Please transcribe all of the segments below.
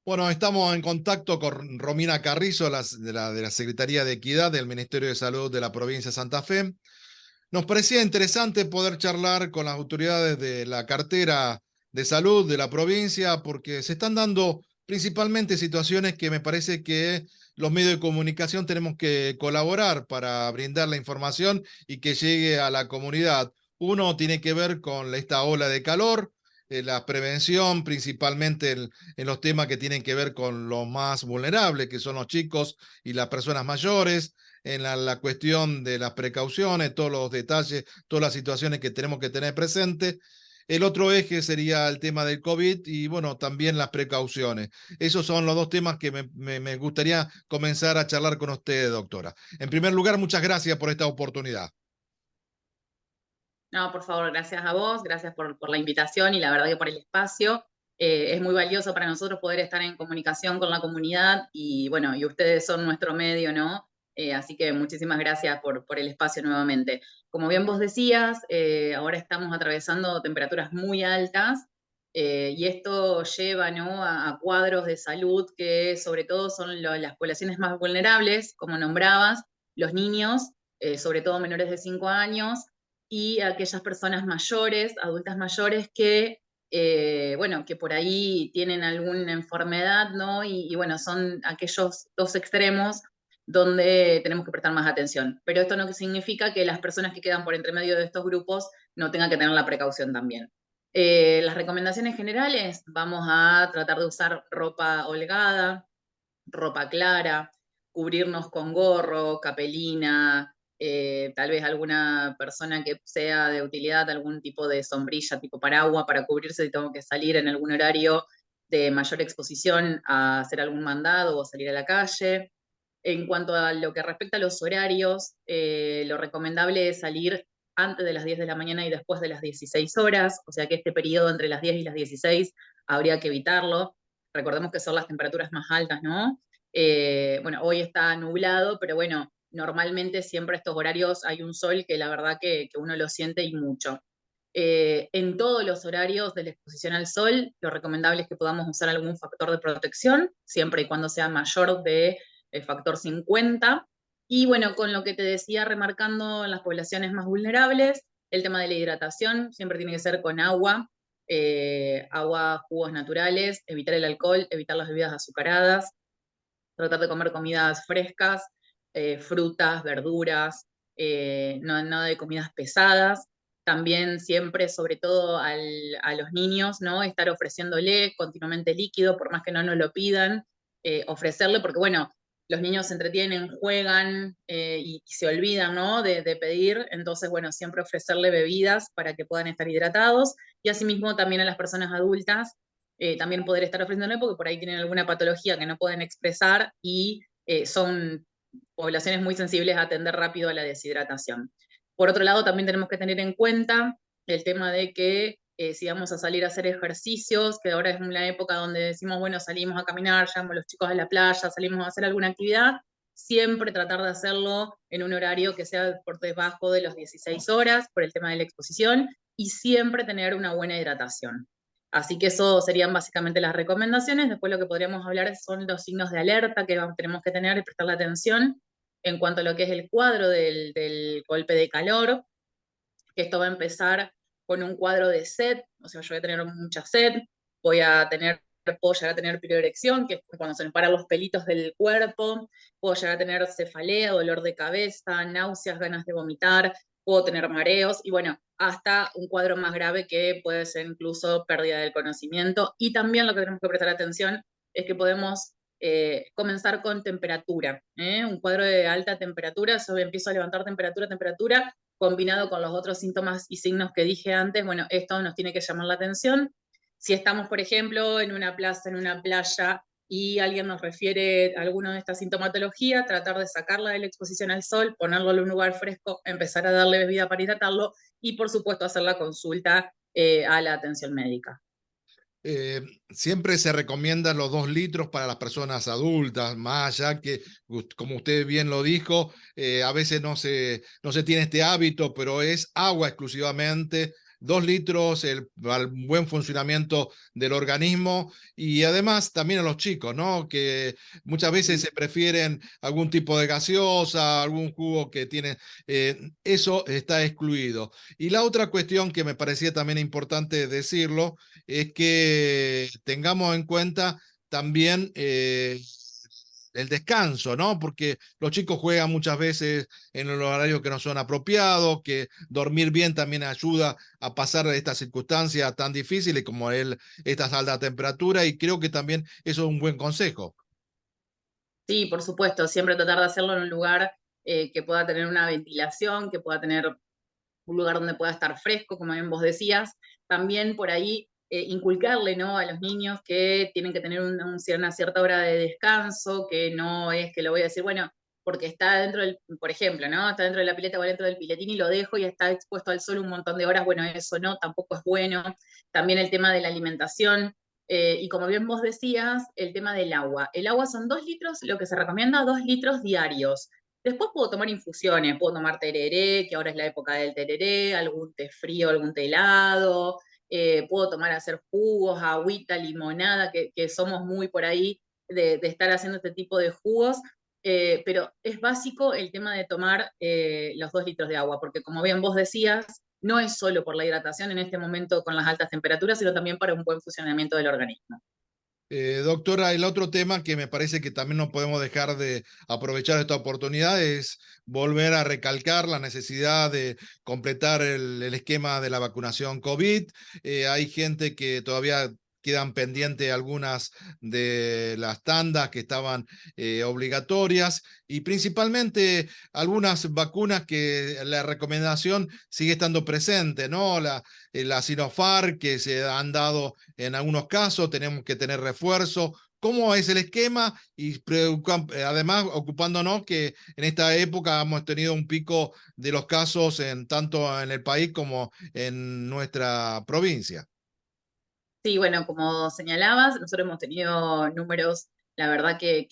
Bueno, estamos en contacto con Romina Carrizo, de la Secretaría de Equidad del Ministerio de Salud de la provincia de Santa Fe. Nos parecía interesante poder charlar con las autoridades de la cartera de salud de la provincia, porque se están dando principalmente situaciones que me parece que los medios de comunicación tenemos que colaborar para brindar la información y que llegue a la comunidad. Uno tiene que ver con esta ola de calor, la prevención, principalmente en los temas que tienen que ver con los más vulnerables, que son los chicos y las personas mayores, en la cuestión de las precauciones, todos los detalles, todas las situaciones que tenemos que tener presente. El otro eje sería el tema del COVID y, bueno, también las precauciones. Esos son los dos temas que me gustaría comenzar a charlar con usted, doctora. En primer lugar, muchas gracias por esta oportunidad. No, por favor, gracias a vos, gracias por la invitación y la verdad que por el espacio. Es muy valioso para nosotros poder estar en comunicación con la comunidad y bueno, y ustedes son nuestro medio, ¿no? Así que muchísimas gracias por el espacio nuevamente. Como bien vos decías, ahora estamos atravesando temperaturas muy altas y esto lleva, ¿no? a cuadros de salud que sobre todo son las poblaciones más vulnerables, como nombrabas, los niños, sobre todo menores de 5 años y aquellas personas mayores, adultas mayores que, bueno, que por ahí tienen alguna enfermedad, ¿no? Y bueno, son aquellos dos extremos donde tenemos que prestar más atención. Pero esto no significa que las personas que quedan por entre medio de estos grupos no tengan que tener la precaución también. Las recomendaciones generales, vamos a tratar de usar ropa holgada, ropa clara, cubrirnos con gorro, capelina, tal vez alguna persona que sea de utilidad, algún tipo de sombrilla tipo paraguas para cubrirse si tengo que salir en algún horario de mayor exposición a hacer algún mandado o salir a la calle. En cuanto a lo que respecta a los horarios, lo recomendable es salir antes de las 10 de la mañana y después de las 16 horas, o sea que este periodo entre las 10 y las 16 habría que evitarlo. Recordemos que son las temperaturas más altas, ¿no? Bueno, hoy está nublado, pero bueno, normalmente siempre estos horarios hay un sol que la verdad que uno lo siente y mucho. En todos los horarios de la exposición al sol, lo recomendable es que podamos usar algún factor de protección, siempre y cuando sea mayor de el factor 50. Y bueno, con lo que te decía, remarcando en las poblaciones más vulnerables, el tema de la hidratación siempre tiene que ser con agua, agua, jugos naturales, evitar el alcohol, evitar las bebidas azucaradas, tratar de comer comidas frescas, frutas, verduras, no, nada de comidas pesadas. También siempre, sobre todo a los niños, ¿no? Estar ofreciéndole continuamente líquido, por más que no nos lo pidan, ofrecerle, porque bueno, los niños se entretienen, juegan y se olvidan, ¿no? De pedir. Entonces, bueno, siempre ofrecerle bebidas para que puedan estar hidratados. Y asimismo también a las personas adultas también poder estar ofreciéndole porque por ahí tienen alguna patología que no pueden expresar y son poblaciones muy sensibles a atender rápido a la deshidratación. Por otro lado, también tenemos que tener en cuenta el tema de que si vamos a salir a hacer ejercicios, que ahora es una época donde decimos, bueno, salimos a caminar, llevamos a los chicos a la playa, salimos a hacer alguna actividad, siempre tratar de hacerlo en un horario que sea por debajo de las 16 horas por el tema de la exposición y siempre tener una buena hidratación. Así que eso serían básicamente las recomendaciones. Después lo que podríamos hablar son los signos de alerta que tenemos que tener y prestarle atención en cuanto a lo que es el cuadro del golpe de calor, que esto va a empezar con un cuadro de sed, o sea, yo voy a tener mucha sed, puedo llegar a tener piroerección, que es cuando se me paran los pelitos del cuerpo, puedo llegar a tener cefalea, dolor de cabeza, náuseas, ganas de vomitar, puedo tener mareos y bueno, hasta un cuadro más grave que puede ser incluso pérdida del conocimiento. Y también lo que tenemos que prestar atención es que podemos comenzar con temperatura, un cuadro de alta temperatura, yo empiezo a levantar temperatura, combinado con los otros síntomas y signos que dije antes, bueno, esto nos tiene que llamar la atención. Si estamos, por ejemplo, en una plaza, en una playa, y alguien nos refiere a alguna de estas sintomatologías, tratar de sacarla de la exposición al sol, ponerlo en un lugar fresco, empezar a darle bebida para hidratarlo y, por supuesto, hacer la consulta a la atención médica. Siempre se recomiendan los 2 litros para las personas adultas, más allá que, como usted bien lo dijo, a veces no se tiene este hábito, pero es agua exclusivamente 2 litros, al buen funcionamiento del organismo y además también a los chicos, ¿no? Que muchas veces se prefieren algún tipo de gaseosa, algún jugo que tiene, eso está excluido. Y la otra cuestión que me parecía también importante decirlo es que tengamos en cuenta también el descanso, ¿no? Porque los chicos juegan muchas veces en los horarios que no son apropiados, que dormir bien también ayuda a pasar estas circunstancias tan difíciles como estas altas temperaturas, y creo que también eso es un buen consejo. Sí, por supuesto, siempre tratar de hacerlo en un lugar que pueda tener una ventilación, que pueda tener un lugar donde pueda estar fresco, como bien vos decías. También por ahí inculcarle, ¿no?, a los niños que tienen que tener una cierta hora de descanso, que no es que lo voy a decir, bueno, porque está dentro del, por ejemplo, ¿no? Está dentro de la pileta o dentro del piletín y lo dejo y está expuesto al sol un montón de horas, bueno, eso no, tampoco es bueno. También el tema de la alimentación, y como bien vos decías, el tema del agua. El agua son 2 litros, lo que se recomienda 2 litros diarios. Después puedo tomar infusiones, puedo tomar tereré, que ahora es la época del tereré, algún té frío, algún té helado, puedo tomar, hacer jugos, agüita, limonada, que somos muy por ahí de estar haciendo este tipo de jugos, pero es básico el tema de tomar los 2 litros de agua, porque como bien vos decías, no es solo por la hidratación en este momento con las altas temperaturas, sino también para un buen funcionamiento del organismo. Doctora, el otro tema que me parece que también no podemos dejar de aprovechar esta oportunidad es volver a recalcar la necesidad de completar el esquema de la vacunación COVID. Hay gente que todavía quedan pendientes algunas de las tandas que estaban obligatorias, y principalmente algunas vacunas que la recomendación sigue estando presente, ¿no? La Sinopharm, que se han dado en algunos casos, tenemos que tener refuerzo. ¿Cómo es el esquema? Y además ocupándonos que en esta época hemos tenido un pico de los casos tanto en el país como en nuestra provincia. Sí, bueno, como señalabas, nosotros hemos tenido números, la verdad que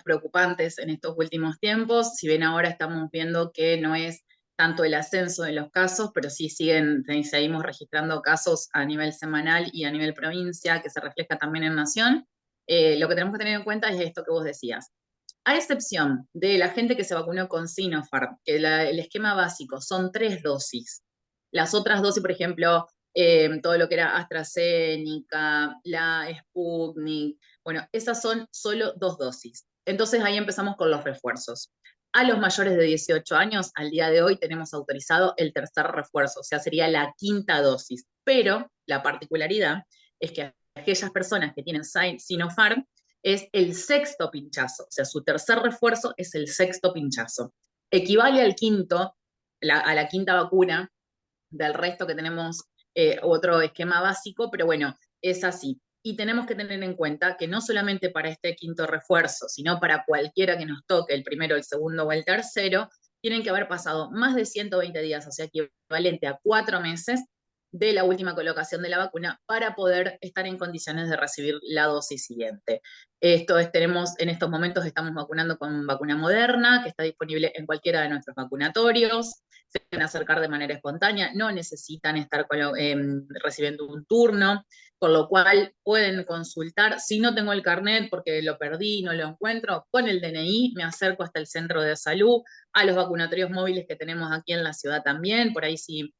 preocupantes en estos últimos tiempos, si bien ahora estamos viendo que no es tanto el ascenso de los casos, pero sí seguimos registrando casos a nivel semanal y a nivel provincia, que se refleja también en Nación. Lo que tenemos que tener en cuenta es esto que vos decías. A excepción de la gente que se vacunó con Sinopharm, que el esquema básico son 3 dosis. Las otras dosis, por ejemplo, todo lo que era AstraZeneca, la Sputnik, bueno, esas son solo 2 dosis. Entonces ahí empezamos con los refuerzos. A los mayores de 18 años, al día de hoy tenemos autorizado el tercer refuerzo, o sea, sería la quinta dosis. Pero la particularidad es que aquellas personas que tienen Sinopharm es el sexto pinchazo, o sea, su tercer refuerzo es el sexto pinchazo. Equivale al quinto, a la quinta vacuna del resto que tenemos otro esquema básico, pero bueno, es así. Y tenemos que tener en cuenta que no solamente para este quinto refuerzo, sino para cualquiera que nos toque, el primero, el segundo o el tercero, tienen que haber pasado más de 120 días, o sea, equivalente a 4 meses de la última colocación de la vacuna para poder estar en condiciones de recibir la dosis siguiente. En estos momentos estamos vacunando con vacuna Moderna, que está disponible en cualquiera de nuestros vacunatorios, se pueden acercar de manera espontánea, no necesitan estar recibiendo un turno, por lo cual pueden consultar. Si no tengo el carnet porque lo perdí, no lo encuentro, con el DNI me acerco hasta el centro de salud, a los vacunatorios móviles que tenemos aquí en la ciudad también, por ahí si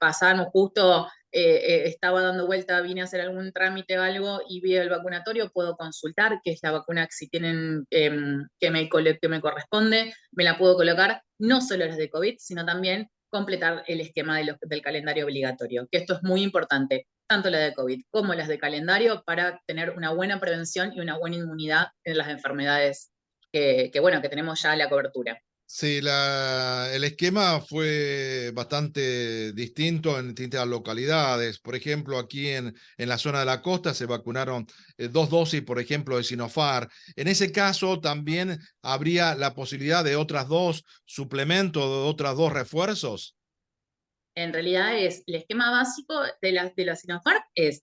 pasamos justo, estaba dando vuelta, vine a hacer algún trámite o algo y vi el vacunatorio, puedo consultar qué es la vacuna que si tienen que me corresponde, me la puedo colocar, no solo las de COVID, sino también completar el esquema del calendario obligatorio, que esto es muy importante, tanto la de COVID como las de calendario, para tener una buena prevención y una buena inmunidad en las enfermedades bueno, que tenemos ya la cobertura. Sí, el esquema fue bastante distinto en distintas localidades. Por ejemplo, aquí en la zona de la costa se vacunaron 2 dosis, por ejemplo, de Sinopharm. En ese caso, también habría la posibilidad de otras 2 suplementos, de otras 2 refuerzos. En realidad es el esquema básico de la Sinopharm es,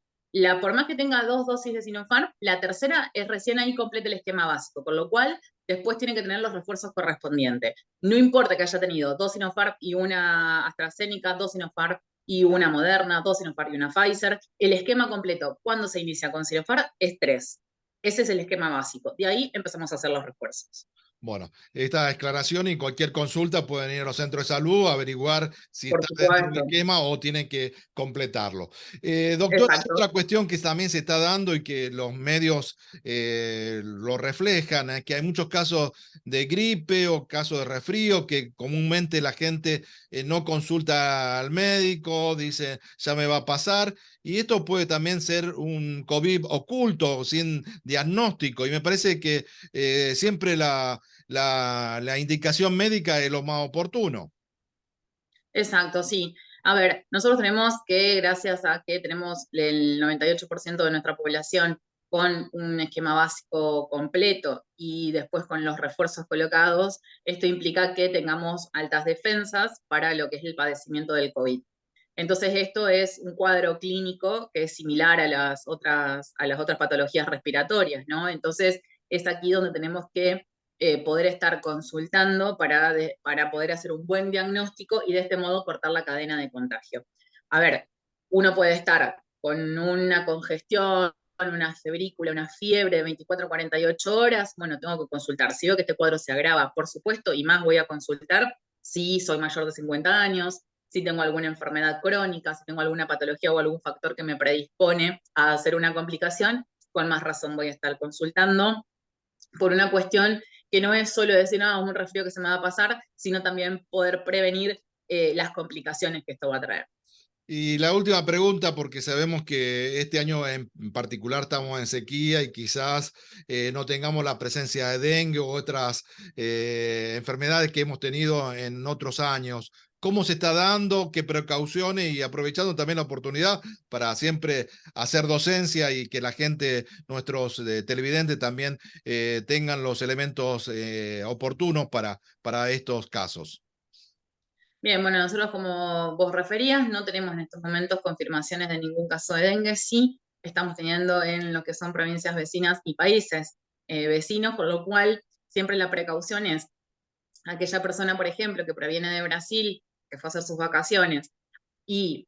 por más que tenga 2 dosis de Sinopharm, la tercera es recién ahí completa el esquema básico, con lo cual después tiene que tener los refuerzos correspondientes. No importa que haya tenido 2 Sinopharm y una AstraZeneca, 2 Sinopharm y una Moderna, 2 Sinopharm y una Pfizer. El esquema completo, cuando se inicia con Sinopharm, es 3. Ese es el esquema básico. De ahí empezamos a hacer los refuerzos. Bueno, esta declaración y cualquier consulta pueden ir a los centros de salud, averiguar si Por está dentro del supuesto. esquema o tienen que completarlo. Doctora, Exacto. otra cuestión que también se está dando y que los medios lo reflejan es que hay muchos casos de gripe o casos de resfrío que comúnmente la gente no consulta al médico, dice ya me va a pasar. Y esto puede también ser un COVID oculto, sin diagnóstico. Y me parece que siempre la indicación médica es lo más oportuno. Exacto, sí. A ver, nosotros tenemos que, gracias a que tenemos el 98% de nuestra población con un esquema básico completo y después con los refuerzos colocados, esto implica que tengamos altas defensas para lo que es el padecimiento del COVID. Entonces, esto es un cuadro clínico que es similar a las otras patologías respiratorias, ¿no? Entonces, es aquí donde tenemos que poder estar consultando para poder hacer un buen diagnóstico y de este modo cortar la cadena de contagio. A ver, uno puede estar con una congestión, una febrícula, una fiebre de 24 a 48 horas, bueno, tengo que consultar. Si veo que este cuadro se agrava, por supuesto, y más voy a consultar si soy mayor de 50 años, si tengo alguna enfermedad crónica, si tengo alguna patología o algún factor que me predispone a hacer una complicación, con más razón voy a estar consultando por una cuestión que no es solo decir, no, un resfrío que se me va a pasar, sino también poder prevenir las complicaciones que esto va a traer. Y la última pregunta, porque sabemos que este año en particular estamos en sequía y quizás no tengamos la presencia de dengue u otras enfermedades que hemos tenido en otros años. ¿Cómo se está dando? ¿Qué precauciones? Y aprovechando también la oportunidad para siempre hacer docencia y que la gente, nuestros televidentes también tengan los elementos oportunos para estos casos. Bien, bueno, nosotros como vos referías, no tenemos en estos momentos confirmaciones de ningún caso de dengue, sí estamos teniendo en lo que son provincias vecinas y países vecinos, por lo cual siempre la precaución es aquella persona, por ejemplo, que proviene de Brasil, que fue a hacer sus vacaciones, y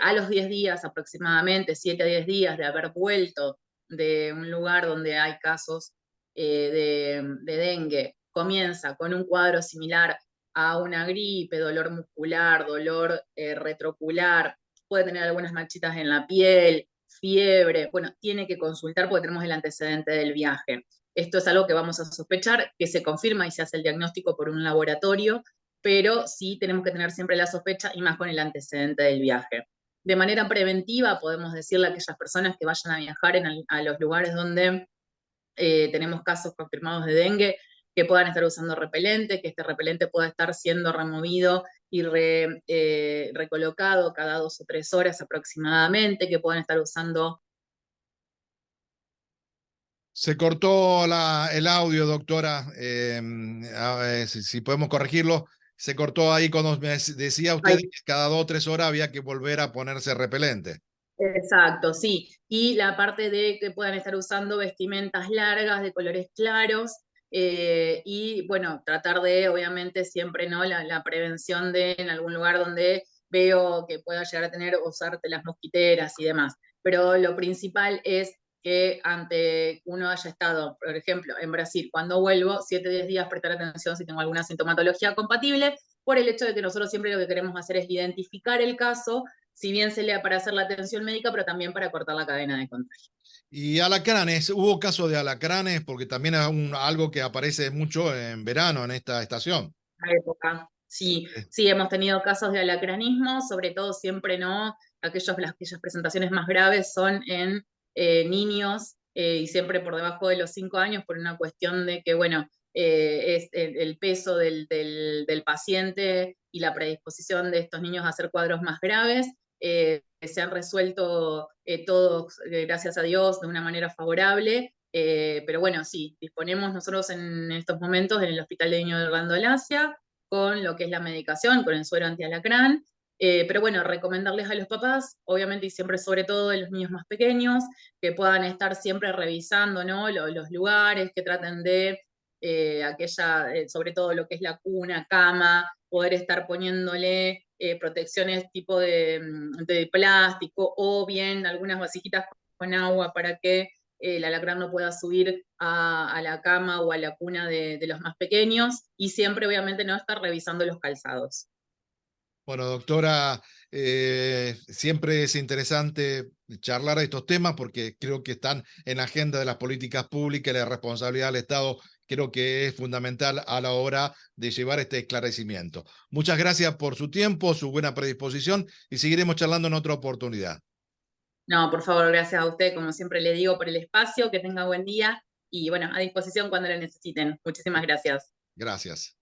a los 10 días aproximadamente, 7 a 10 días de haber vuelto de un lugar donde hay casos de dengue, comienza con un cuadro similar a una gripe, dolor muscular, dolor retrocular, puede tener algunas manchitas en la piel, fiebre, bueno, tiene que consultar porque tenemos el antecedente del viaje. Esto es algo que vamos a sospechar, que se confirma y se hace el diagnóstico por un laboratorio, pero sí tenemos que tener siempre la sospecha y más con el antecedente del viaje. De manera preventiva, podemos decirle a aquellas personas que vayan a viajar a los lugares donde tenemos casos confirmados de dengue, que puedan estar usando repelente, que este repelente pueda estar siendo removido y recolocado cada 2 o 3 horas aproximadamente, que puedan estar usando. Se cortó el audio, doctora. A ver, si podemos corregirlo. Se cortó ahí cuando me decía usted Ay, que cada 2 o 3 horas había que volver a ponerse repelente. exacto, sí. Y la parte de que puedan estar usando vestimentas largas de colores claros y bueno, tratar de, obviamente, siempre, ¿no? La prevención de en algún lugar donde veo que pueda llegar a tener, usarte las mosquiteras y demás. Pero lo principal es que ante uno haya estado, por ejemplo, en Brasil, cuando vuelvo, 7 o 10 días prestar atención si tengo alguna sintomatología compatible, por el hecho de que nosotros siempre lo que queremos hacer es identificar el caso, si bien se lea para hacer la atención médica, pero también para cortar la cadena de contagio. Y alacranes, hubo casos de alacranes porque también es algo que aparece mucho en verano en esta estación. La época. Sí, Eh, sí, hemos tenido casos de alacranismo, sobre todo siempre no, aquellas presentaciones más graves son en niños y siempre por debajo de los 5 años por una cuestión de que, bueno, es el peso del paciente y la predisposición de estos niños a hacer cuadros más graves. Se han resuelto todos, gracias a Dios, de una manera favorable. Pero bueno, sí, disponemos nosotros en estos momentos en el Hospital de Niños de Orlando Lacia con lo que es la medicación, con el suero antialacrán. Pero bueno, recomendarles a los papás, obviamente y siempre sobre todo a los niños más pequeños, que puedan estar siempre revisando, ¿no? Los lugares, que traten de sobre todo lo que es la cuna, cama, poder estar poniéndole protecciones tipo de plástico, o bien algunas vasijitas con agua para que el alacrán no pueda subir a la cama o a la cuna de los más pequeños, y siempre obviamente no estar revisando los calzados. Bueno, doctora, siempre es interesante charlar de estos temas porque creo que están en la agenda de las políticas públicas y la responsabilidad del Estado creo que es fundamental a la hora de llevar este esclarecimiento. Muchas gracias por su tiempo, su buena predisposición y seguiremos charlando en otra oportunidad. No, por favor, gracias a usted, como siempre le digo, por el espacio, que tenga buen día y bueno, a disposición cuando lo necesiten. Muchísimas gracias. Gracias.